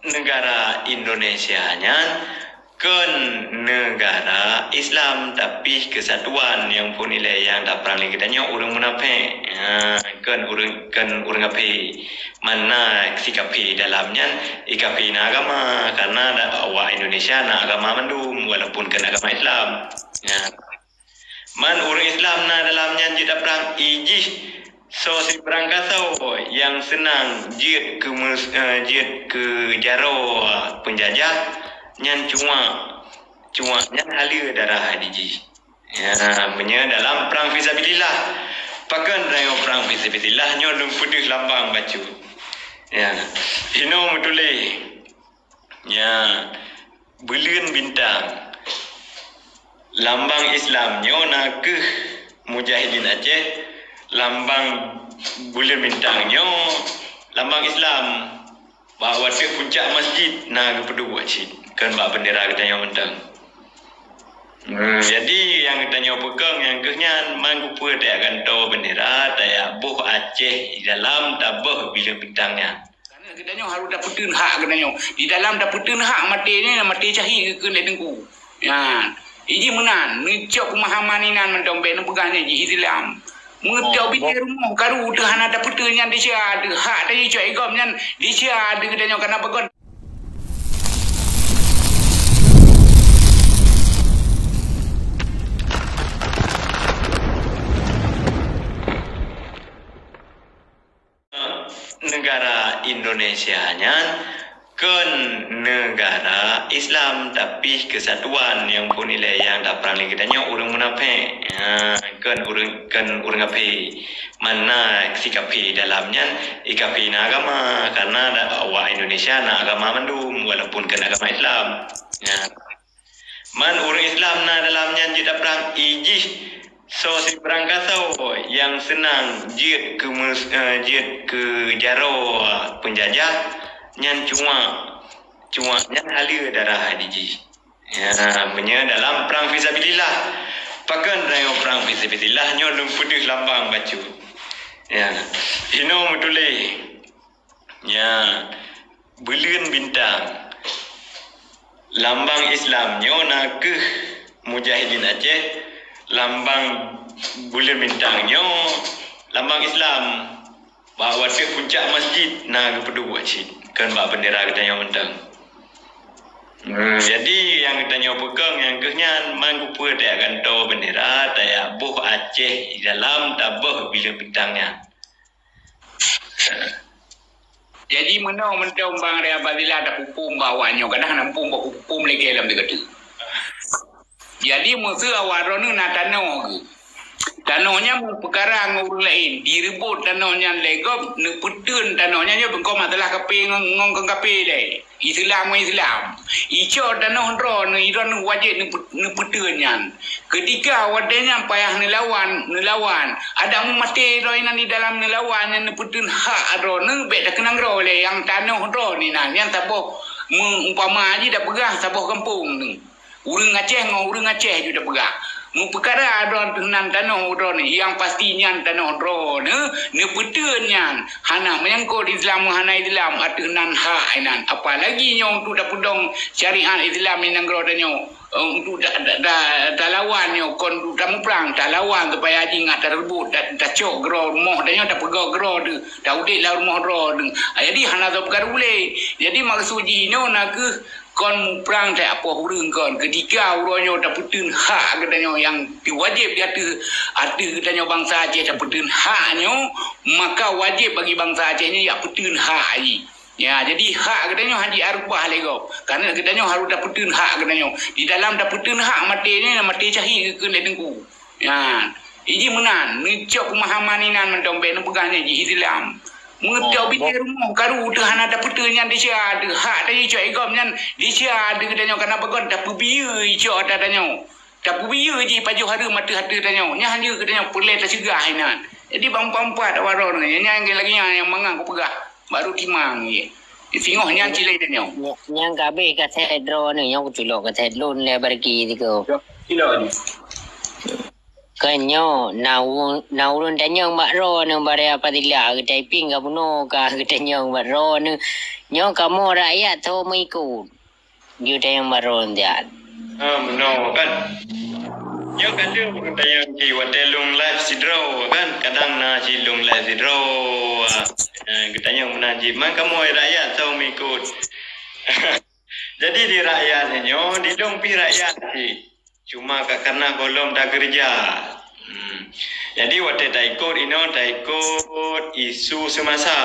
negara Indonesia nya kan negara Islam tapi kesatuan yang pun nilai yang tak perang kita nya orang munafik kan orang api mana sikap dalamnya ikapi agama karena awak Indonesia na agama mendum walaupun kan agama Islam ya. Man orang Islam na dalamnya tidak perang ijih so si perang kasau yang senang jid ke jaro penjajah nyan cuma nyan halir darah diji ya punya dalam perang fisabilillah pakan raya perang fisabilillah nyolong putih lambang baju ya ino mutule ya bulan bintang lambang Islam nyona ke mujahidin Aceh lambang bulan bintang nyo lambang Islam bahawa ke puncak masjid na kepedu wajib kan bak bendera kita yang mentang jadi yang kita nyawa pegang yang kehnya manggupa tak akan tahu bendera tak buh Aceh di dalam tabah bila bintangnya karena kita nyawa harus dapetin hak kita nyawa di dalam dapetin hak mati ni mati cahih ke dengku ya ini menan ni cok pemahaman ni nan mendombe ni pegangnya di Islam mengetahui bitir rumah karu dah ada dapetin yang dia ada hak tadi cok igom yang dia ada kita nyawa kena pegang negara Indonesia nya kan negara Islam tapi kesatuan yang pun nilai yang tak perang kita nya orang munafik kan orang api mana sikap dalamnya ikapi agama karena awak Indonesia na agama mendum walaupun kan agama Islam ya. Man orang Islam na dalamnya tidak perang ijih so si perang kasau yang senang jid ke jaro penjajah nyan cuma nyan halir darah diji ya punya dalam perang fisabilillah pakan raya perang fisabilillah nyolong putih lambang baju ya ino mutule ya bulan bintang lambang Islam nyona ke mujahidin Aceh lambang bulan bintangnya lambang Islam bahawa ke puncak masjid na kepedu wajib kan bak bendera kita yang mentang jadi yang kita nyawa pegang yang kehnya manggupa tak akan tahu bendera tak buh Aceh di dalam tabah bila bintangnya jadi mana mentang bang rea badila ada pupum bawanya kadang nak pupum lagi dalam dekat jadi musuh awak ni nak tanah ke. Tanahnya perkara ngurus lain. Direbut tanahnya legop, ni putun tanahnya je bengkau masalah kape ngong kape deh. Islam. Ico tanah ro ni iron wajib ni putunnya. Ketika wadanya payah ni lawan. Ada mati ro ina di dalam ni lawan ni putun hak ro ni bet dak kenang ro le yang tanah ro ni nan yang taboh umpama aja dak pegang taboh kampung ni. Urang Aceh juga pegang. Mu perkara ada nan tanah ro ni yang pastinya tanah ro ni petunnya hana menyangkut Islam hana Islam atunan hak nan apalagi nya untuk dak pudong syariat Islam ni nang ro danyo untuk dak lawan nya kon dak perang dak lawan supaya haji ngat terbut dak cok gro moh danyo dak pegau gro de dak udik la moh ro jadi hana so perkara boleh jadi maksud jino nak kon perang tak apa hurung kon ketika uronyo dapatun hak katanya yang wajib dia ada katanya bangsa Aceh dapatun haknya maka wajib bagi bangsa Aceh ni dapatun hak ni ya jadi hak katanya haji arubah lego karena katanya harus dapatun hak katanya di dalam dapatun hak mati ni mati cahih ke dengku ya ini menan ni cok pemahaman ni nan mendombe ni pegangnya di Islam mengetahui bitir rumah karu dah ada putunya dia ada hak tadi cok igom yang dia ada katanya kena bagon tak biar cok ada tanya tak biar je paju hari mata-hati tanya nya hanya katanya pelai tak segah inan jadi bang-bang waron ni yang lagi yang mangang ko pegah baru timang ye tengok yang cilai tanya yang gabe ka sedro ni yang culok ka sedlon le barki diko kilo ni Kanyo naurun tanyong makro nang bare apabila ke typing ka puno ka tanyong makro ne nyo kamu rakyat tu mengikut. Dia tanyong makro dia. No kan. Yo kadang orang tayang ki watelung live sidro kan kadang na silung live sidro katanya menaji man kamu rakyat tahu mengikut. Jadi di rakyat nyo di dong pi rakyat si cuma karena belum dah kerja. Jadi wate taikut isu semasa.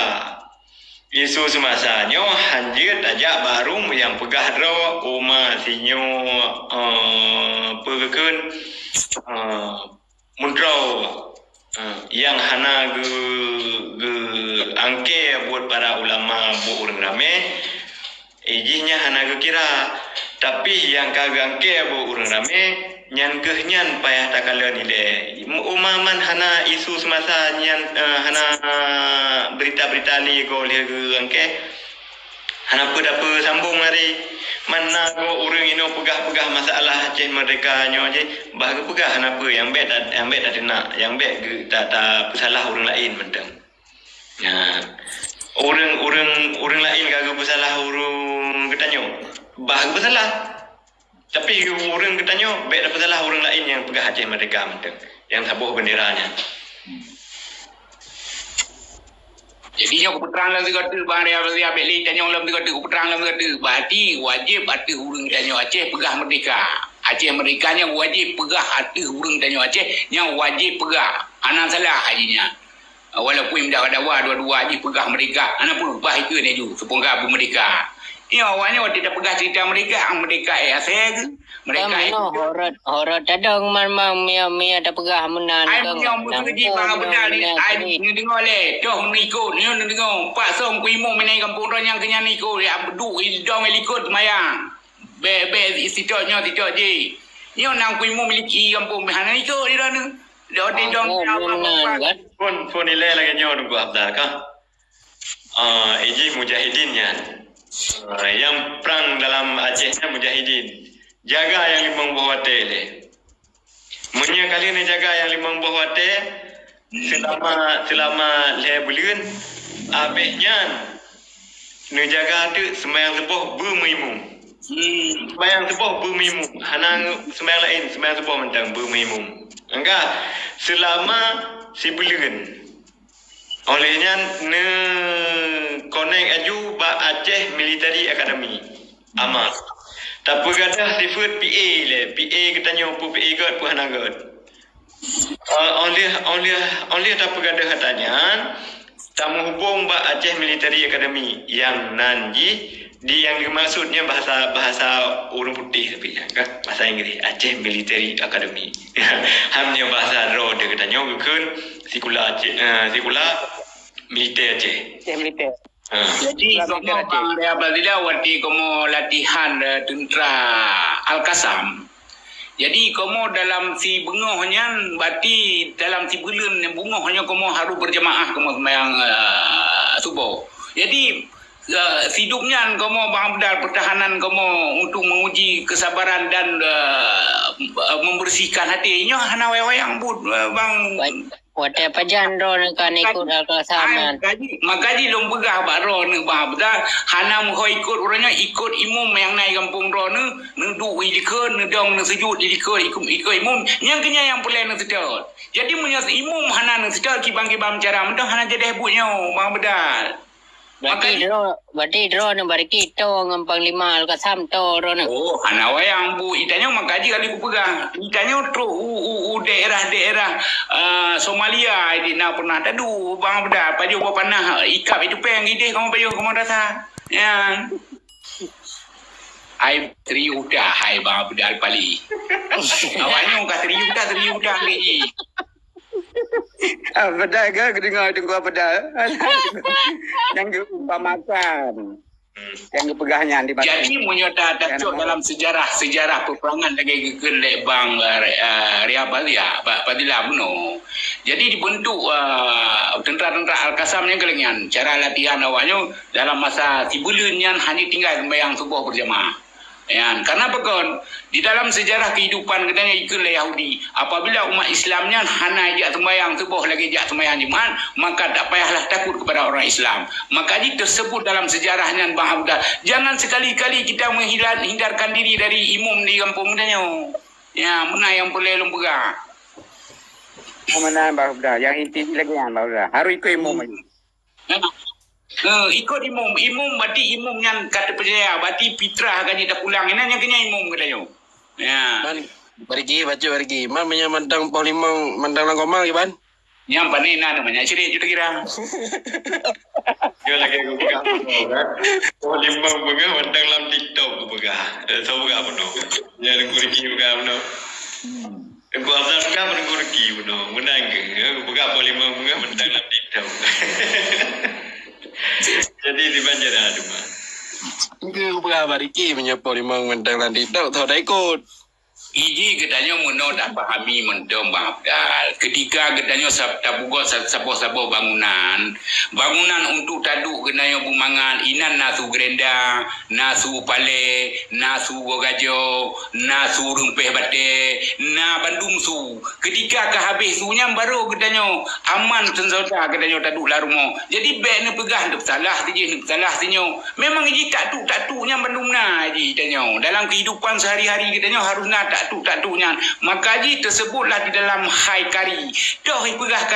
Isu semasa nyo hanjir tajak baru yang pegah ro uma sinyo pegekun mundro yang hana ge angke buat para ulama bu urang rame ijinya hana ge kira tapi yang kagak angke bu urang rame nyan kehnyan payah takala nile umaman hana isu semasa nyan hana berita-berita li go le ge angke hana apa sambung hari mana go urang ino pegah-pegah masalah Aceh Merdeka nyo je bah ge pegah hana apa yang bet ada nak yang bet tak salah urang lain mentang urang lain kagak bersalah urang ketanyo bah ge bersalah tapi orang katanya baik dapat salah orang lain yang pegah Aceh Merdeka mentang yang sabuh benderanya. Jadi yang keputeran dalam tiga tu bang dia beli tanya dalam tiga tu keputeran dalam tiga tu berarti wajib hati orang tanya Aceh pegah Merdeka. Aceh Merdeka yang wajib pegah hati orang tanya Aceh yang wajib pegah. Anak salah hajinya. Walaupun dah ada dua-dua haji pegah Merdeka, anak pun ubah itu ni ju sepengah Merdeka. Ya, awalnya waktu kita pegang cerita mereka saya ke? Mereka horot tadong mamang mia ada pegah menan. Ai punya pergi bang benar ni. Ai ni dengar le, doh nikut, ni dengar. Pak Song kuimo menai kampung orang yang kenyang nikut, ya bedu dong ikut mayang. Be istitoknya titok je. Ni nang kuimo miliki kampung hana nikut di sana. Dah dong pun nilai lagi nyo nunggu Abdal kah? Iji mujahidinnya. Yang perang dalam Acehnya mujahidin jaga yang 5 buah wate le munya kali ni jaga yang 5 buah wate selama le bulan abehnya ni jaga tu sembahyang subuh bermimum sembahyang subuh bermimum hanang sembahyang lain sembahyang subuh mentang bermimum enggak selama sebulan olehnya ne konek aju ba Aceh Military Academy amat tapi kata sifat PA le PA katanya pu PA god pu hanagot oleh tapi kata katanya tamu hubung ba Aceh Military Academy yang nanji di yang dimaksudnya bahasa orang putih tapi kan bahasa Inggeris Aceh Military Academy hamnya bahasa ro dia katanya bukan sekolah militer Aceh. Militer. Jadi kamu bang dia apabila waktu kamu latihan tentera Al-Qassam. Jadi kamu dalam si bungohnya berarti dalam si bulan bungohnya kamu harus berjemaah kamu sembahyang subuh. Jadi hidupnya kamu bang Abdal pertahanan kamu untuk menguji kesabaran dan membersihkan hatinya hana wayang bud bang Wate pajan ro kan ikut Al-Qassam. Makanya long begah bak ro ni bang Abdal hana mu ikut orangnya ikut imam yang naik kampung ro ni ndu idikun ndong ni sujud idikun ikut imam yang kenya yang pelan ni sedot. Jadi munya imam hana ni sedot kibang-kibang cara mendong hana jadi hebutnya bang Abdal. Berarti dro ni bariki to ngam panglima Al-Qassam to ro ni. Oh, hana wayang bu itanya makaji kali ku pegang. Itanya tu daerah-daerah Somalia ini nak pernah tadu bang Abdal paju apa panah ikap itu peng ide kamu paju kamu rasa. Ya. Ai triuda hai bang Abdal pali. Awalnya ka triuda ni. Pedal ke dengar pedal yang diumpamakan yang dipegahnya di jadi menyota tak dalam sejarah peperangan lagi ke bang Riabalia Padilla Buno. Jadi dibentuk tentera-tentera Al-Qassam yang kelengian cara latihan awalnya dalam masa sebulan yang hanya tinggal sembahyang subuh berjamaah. Ya, karena begon di dalam sejarah kehidupan katanya ikut Yahudi, apabila umat Islamnya hana jak sembahyang subuh lagi jak sembahyang Jumaat, maka tak payahlah takut kepada orang Islam. Maka ini tersebut dalam sejarahnya Bang Abdal. Jangan sekali-kali kita menghindarkan diri dari imam di kampung katanya. Ya, mana yang boleh lumpur. Mana Bang Abdal? Yang inti lagi yang Bang Abdal. Harus ikut imam lagi. Ikut imam berarti imam yang kata percaya berarti fitrah kan dia pulang ini yang kena imam katanya. Ya. Man, pergi baca pergi. Man punya mandang Polimang, mandang Langkomang ke ban? Yang panina namanya ciri kita kira. Dia lagi aku pegang kan. Polimang pegang mandang dalam TikTok aku pegang. Tahu pegang apa no? Yang aku pergi pegang no. Aku asal pegang aku pergi no. Menang ke? Aku pegang Polimang pegang mandang dalam TikTok. Jadi di Banjaran tu mah. Aku pegang pergi punya Polimang mandang dalam TikTok. Tahu dah ikut. Iji katanya muno dah pahami mendom Bang Abdal. Ketika katanya sabta bugot sabo-sabo bangunan untuk taduk katanya bumangan inan nasu gerenda, nasu pale, nasu gogajo, nasu rumpeh bate, na bandung su. Ketika kehabis sunya baru katanya aman sensauda katanya taduk larumo. Jadi baik ni pegah ndep salah tinyo. Memang iji tak-tuknya bandung na iji katanya. Dalam kehidupan sehari-hari katanya harus na tak-tuknya. Maka ji tersebutlah di dalam hai kari. Dah pegah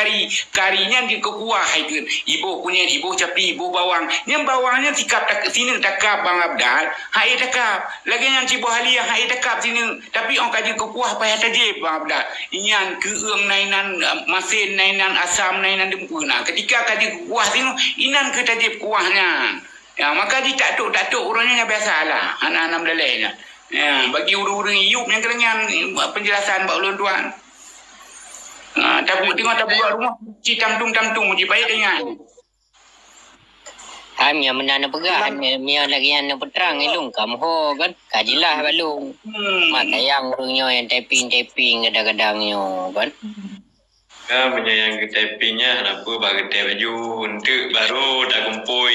karinya di kekuah hai ke. Ibu punya ibu capi, ibu bawang. Yang bawangnya sikap tak sini takap Bang Abdal. Hai takap. Lagi yang cibo halia hai takap sini. Tapi orang kaji kekuah payah tajib Bang Abdal. Inyan keung nainan masin nainan asam nainan dempuna. Ketika kaji kekuah sini inan ke tajib kuahnya. Ya, maka ji tak-tuk orangnya biasalah. Anak-anak belainya. Ya, bagi urang-urang iup yang kerengan penjelasan Pak Ulun Tuan. Tengok tabuk rumah ci tamtung ji payah dengan. Kami yang menana pegah, yang lagi yang peterang ilung kamu ho kan, kajilah balung. Mata yang urungnya yang typing kadang-kadang yo kan. Kami yang typingnya kenapa bagi baju untuk baru dah kumpul.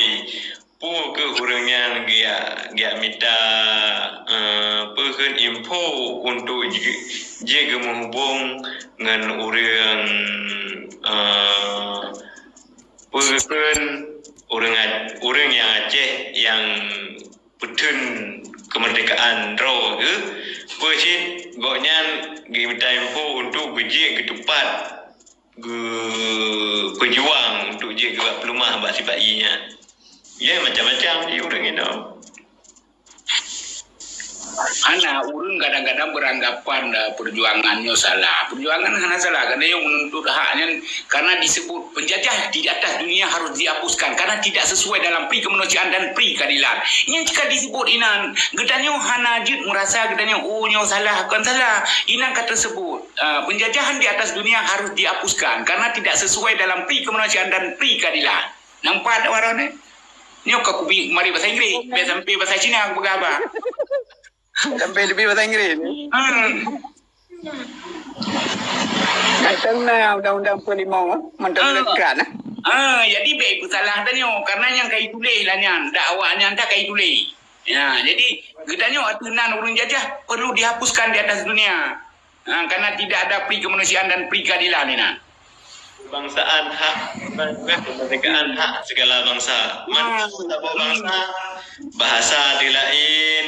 Pu ke hurungnya dia minta pekan info untuk jika menghubung dengan orang pekan orang yang Aceh yang petun kemerdekaan roh ke pesin goknya minta info untuk gejek ke tempat pejuang untuk je ke pelumah bak sibainya. Ya macam-macam dia orang itu. Anak urang kadang-kadang beranggapan perjuangannya salah. Perjuangan hanya salah karena yang menuntut haknya karena disebut penjajah di atas dunia harus dihapuskan karena tidak sesuai dalam pri kemanusiaan dan pri keadilan. Yang jika disebut inan, gedanya hana jid merasa gedanya nyo salah kan salah. Inan kata sebut penjajahan di atas dunia harus dihapuskan karena tidak sesuai dalam pri kemanusiaan dan pri keadilan. Nampak tak warna? Nyok aku mari bahasa Inggeris, biar sampai bahasa Cina aku bergabar. Sampai lebih bahasa Inggeris. Tengah undang-undang Polimang mentang lekat. Jadi baik salah tanya karena yang kai tulis lah nyan, dakwahnya tak kai tulis. Ya, jadi gedanya aturan urang jajah perlu dihapuskan di atas dunia. Karena tidak ada pri kemanusiaan dan pri keadilan ini. Bangsaan hak kemerdekaan hak segala bangsa. Mana sebuah bangsa bahasa dia lain.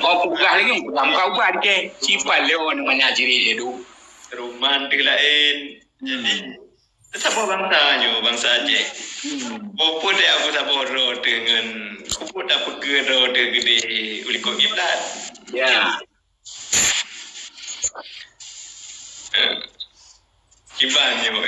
Oh pegah lagi, kau buat ke cipal leon namanya ciri itu. Rumah dia lain. Jadi sebuah bangsanya bangsa Aceh. Apa dia aku saboro dengan apa dah pergi gede ulikok giblat. Ya. Kiban yo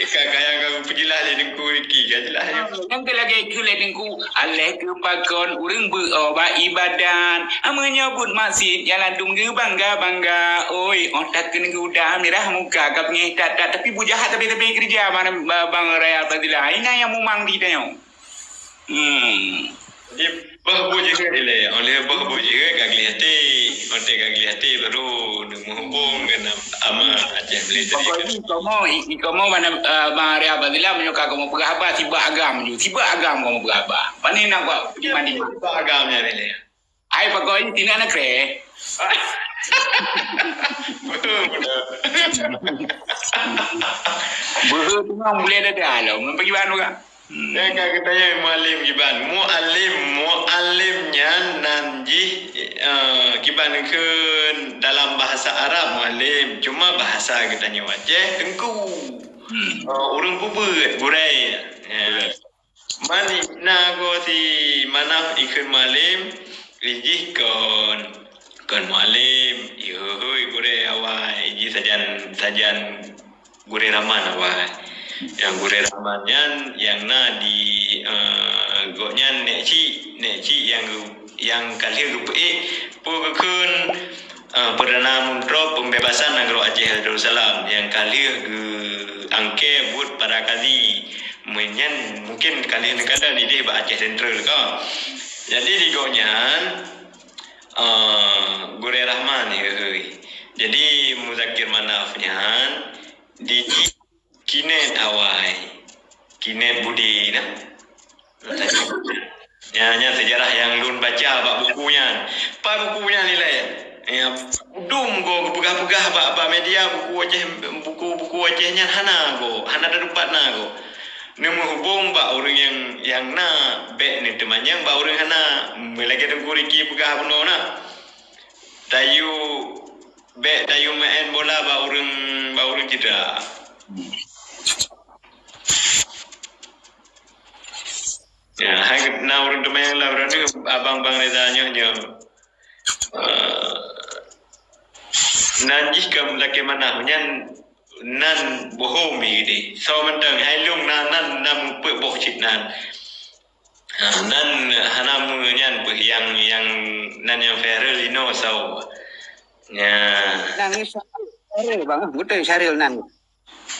kakak yang penjelas dia ku iki jelas yo yang lagi ku ledengku aleh ku pakon urang berobat ibadan menyebut masjid jalan dungge bangga oi otak kena udah merah muka kap tak tapi bujahat tapi kerja mana bang Raya Fadilah ini yang mumang di tanya di bah buji ile oleh bah buji gagliati ote gagliati baru menghubung dengan ama Aceh militeri kamu mana bang Raya Fadilah menyuka kamu berapa tiba agam kamu berapa panen nak buat mandi tiba agamnya ile Hai pokoknya tina nak kre. Betul tu orang boleh ada lah. Pergi mana kan? Ya kata yang mualim kiban. Mualimnya nanji kiban ke dalam bahasa Arab mualim. Cuma bahasa katanya wajah tengku. Orang bubut burai. Mani nago si manaf ikut mualim rijih kon mualim. Yoi gure awai ji sajan gure raman awai. Yang gure ramannya yang na di goknya nekci yang kali rupi pukun perdana menteri pembebasan negara Aceh Darussalam yang kali angke buat para kali mungkin kali negara di Aceh Sentral kau. Jadi di goknya Gure Rahman jadi Muzakir Manafnya di Kinet awai Kinet Budi nah. Ya sejarah yang lun baca pak bukunya nilai ya dum go pegah-pegah pak media buku Acehnya hana dapat go nemu hubung pak orang yang na be ni temannya pak orang hana melagi tengkuriki pegah penuh na tayu main bola pak orang kita ya hai na orang teman lah berani abang rezanya nanti kamu lagi mana nan bohomi di so mentang hai lung nan boh cik nan hanamu nyan yang nan yang Ferelino so ya Nang Syaril bang, betul Syaril nang.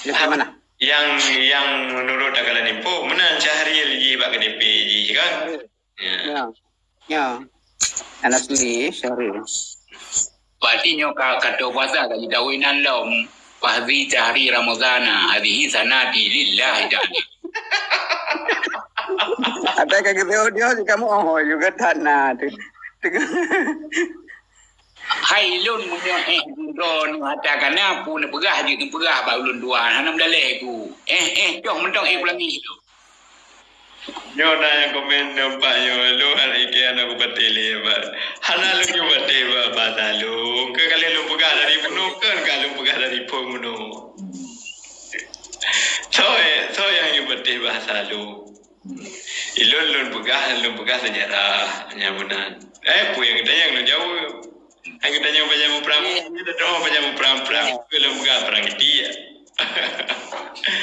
Yang mana? Yang menurut akalan info menan Syahril ji bak KDP ji kan? Ya. Anak sendiri Syaril. Berarti nyoka kata puasa kali dawinan lom fahzi syahri Ramadana hadhihi sanati lillahi ta'ala. Ada kayak dia kamu juga tanah tu. Hai lun munyo ron hatakan apa nak pegah je pegah ba ulun dua hanam daleh ku. Jom mentong ulangi tu. Yo na yang komen nampak yo lu hari ke anak bateli ba. Hana lu yo batel ba batalu. Ke kali lu pegah dari penuh kan kalau pegah dari penuh. So yang yo batel bahasa lu. Ilun pegah sejarah nyamunan. Pu yang kita yang jauh. Ang kita nyo baca perang, kita doa baca perang, belum perang dia.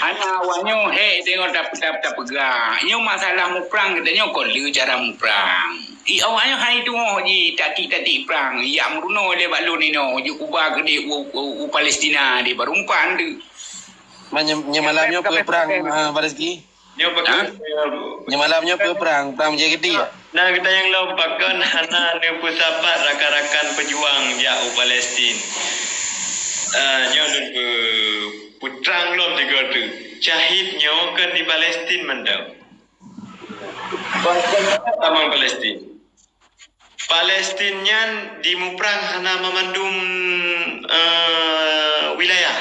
Anak awanyo tengok dapat pegah. Nyo masalah mu perang kita nyo lu cara mu perang. Awanyo hai tu ji tati perang. Ya meruno le balun ni no, ju kubah gede u Palestina di barumpan tu. Malamnya perang Baraski. Nyo bagus. Malamnya perang menjadi gede. Nah kita yang lompakan hana ne pusapat rakan-rakan pejuang jauh Palestin. Nyo ke putrang lom juga tu. Syahid nyo kan di Palestin mandau. Tamang Palestin. Palestinnya di muprang hana memandum wilayah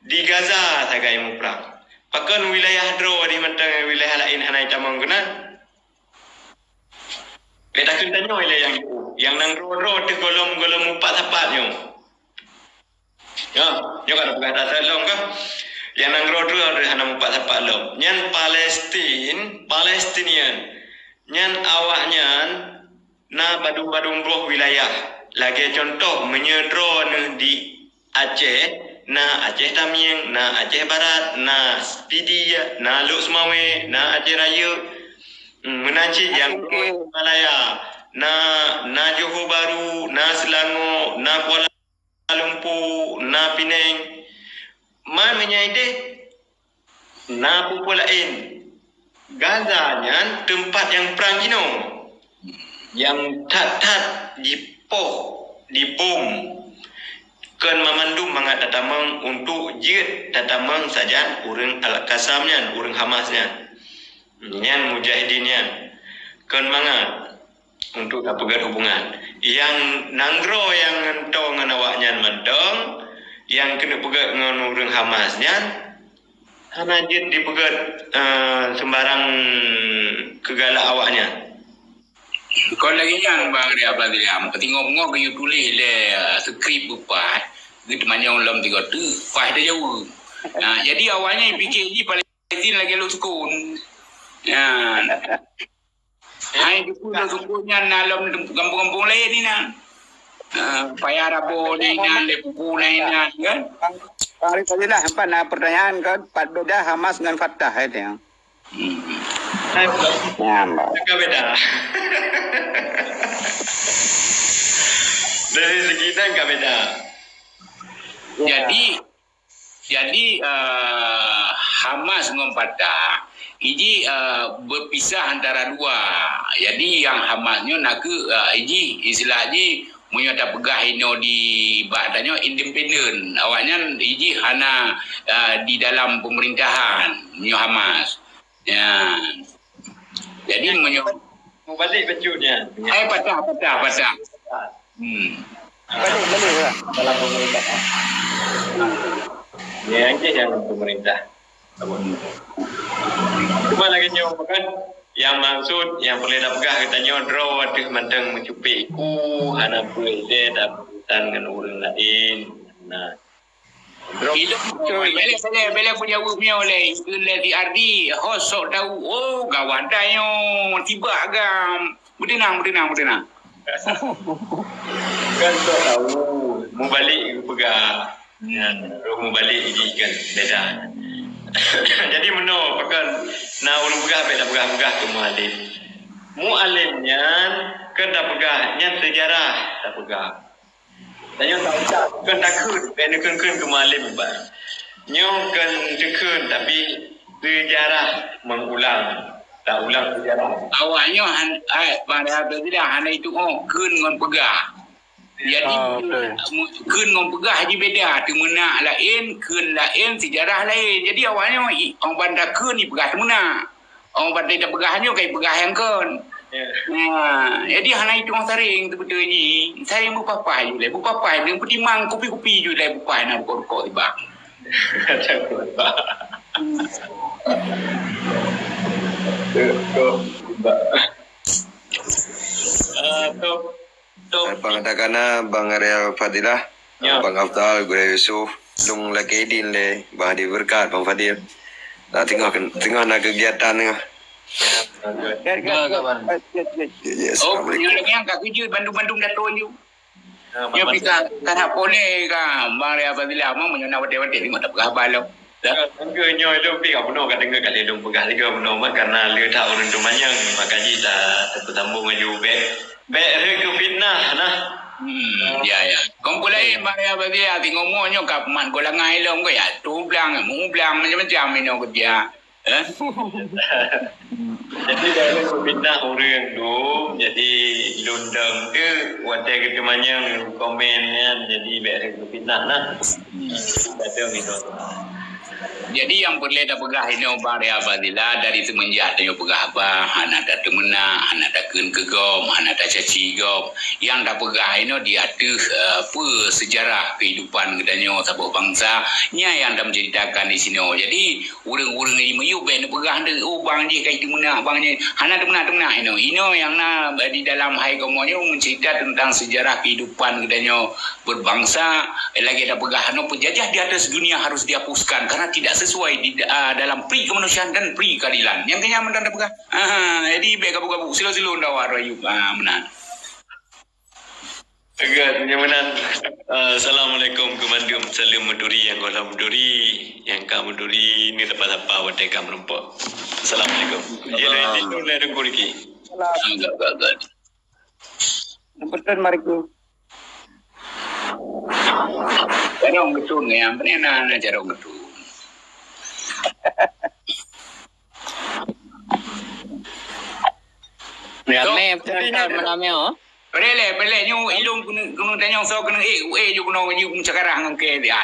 di Gaza tagai muprang. Pakan wilayah dro di mentang wilayah lain hana tamang gunan. Beta kentanya wilayah yang nang ro tu golom 4 tapat nyo. Ya, nyo kan bukan dasar lom ke? Yang nang ro ada hana 4 tapat lom. Nyan Palestinian. Nyan awaknya na badung roh wilayah. Lagi contoh menyedro di Aceh, na Aceh Tamiang, na Aceh Barat, na Spidia, na Luk Semawe, na Aceh Raya. Menanci yang Malaya, na Johor Bahru, na Selangor, na Kuala Lumpur, na Penang, mana ide, na Papua lain. Gaza nya tempat yang perang jino, yang tat dibom, kan memandum mangat datamang untuk jet datamang saja orang Al-Qasamnya, orang Hamasnya. Nyan mujahidinnya kan mangat untuk dapat hubungan. Yang nanggro yang ngentong dengan awaknya mendong, yang kena pegat dengan orang Hamasnya, hana jid dipegat sembarang kegalak awaknya. Kau lagi yang bang dia apa dia? Tengok-tengok ke you tulis le skrip bupat, gitu mana orang tiga tu, pas dia jauh. Jadi awalnya fikir ni Palestin lagi lu sukun. Hai itu dah sukunnya dalam kampung-kampung lain ni nak. Payah rabo ni nak lepu ni nak kan. Hari tadi lah hampa nak pertanyaan kan Pak Doda Hamas dengan Fatah itu yang. Ya, Mbak. Agak beda. Dari segi itu agak beda. Jadi Hamas dengan Fatah ini berpisah antara dua. Jadi yang Hamasnya nak ke ini istilahnya menyata pegah ino di badannya independen. Awaknya ini hanya di dalam pemerintahan menyo Hamas. Ya. Jadi Mau balik bacutnya. patah. Balik lah. Dalam pemerintahan. Ya, yang pemerintah. Cuma lagi nyawa kan yang maksud yang boleh dapatkan katanya draw ada mandang mencupik hana boleh dapat dengan orang lain. Nah, hidup bela punya punya oleh di Ardi hosok tahu kawan dayo tiba agam berenang. kan tak tahu mau balik pegang. Ya, mau balik ini kan beda. Jadi meno pakan na ulun pegah tu mualim. Mualimnya kan dah pegahnya sejarah dah pegah. Dan yang tak kan takut kena kan ke mualim ba. Nyo kan tekun tapi sejarah mengulang. Tak ulang sejarah. Awaknya pada tidak hanya itu kun ngon pegah. Jadi kun ngon pegah je beda temena lain kun lain sejarah lain. Jadi awalnya orang bandar kun ni pegah temena. Orang bandar dah pegahnya kai pegah yang kun. Jadi hanya itu orang saring tu betul ni. Saring berpapai je lah. Berpapai dengan petimang kopi-kopi je lah berpapai nak berkok tiba. Pangatakan Bang Arya Fadilah, Bang Afdal, Guru Yusuf, Lung lagi din le, Bang Hadi berkat, Bang Fadil. Nak tengah nak kegiatan ni. Yang kat kerja Bandung Dato' you. Yang kita tak boleh kan Bang Arya Fadilah mau menyona wate-wate tengok tak berkhabar lo. Enggaknya itu pergi kat penuh kadang kat ledung pegah juga penuh karena dia tak orang tu manyang makanya tak tersambung maju baik ke fitnah nah. Ya. Kumpul lain Maria bagi hati ngomongnya kat man kolangai long ko ya tu blang macam-macam ini ko dia. Jadi dari fitnah orang tu jadi lundang ke wadah ke manyang komennya jadi baik ke fitnah nah. Betul itu. Jadi yang boleh dah pegah ini Bang Arya Fadilah dari semenjak dia pegah apa, anak dah temena, anak dah kun kegom, anak dah caci gom. Yang dah pegah ini dia ada apa sejarah kehidupan katanya sebuah bangsa yang dah menceritakan di sini. Jadi orang-orang ini meyu ben pegah dia bang dia kai temena, bang dia anak temena ini. Ini yang na di dalam hai komonya mencerita tentang sejarah kehidupan katanya berbangsa. Lagi dah pegah penjajah di atas dunia harus dihapuskan karena tidak sesuai di dalam pri kemanusiaan dan pri keadilan. Yang kenyaman dan pegah. Jadi baik kabuk-kabuk silo-silo ndawar ayu menan. Agak nyamanan. Assalamualaikum Komandum Salim Maduri yang Kuala Maduri yang Kak Maduri ni tempat-tempat wadah Kak Merempok. Assalamualaikum. Ya itu lah dengku lagi. Agak. Betul mariku. Cara orang betul ni yang benar cara orang betul. Ramai malam oh. Boleh nyu ilung kena tanya so kena ju kena ju cakap orang ke dia.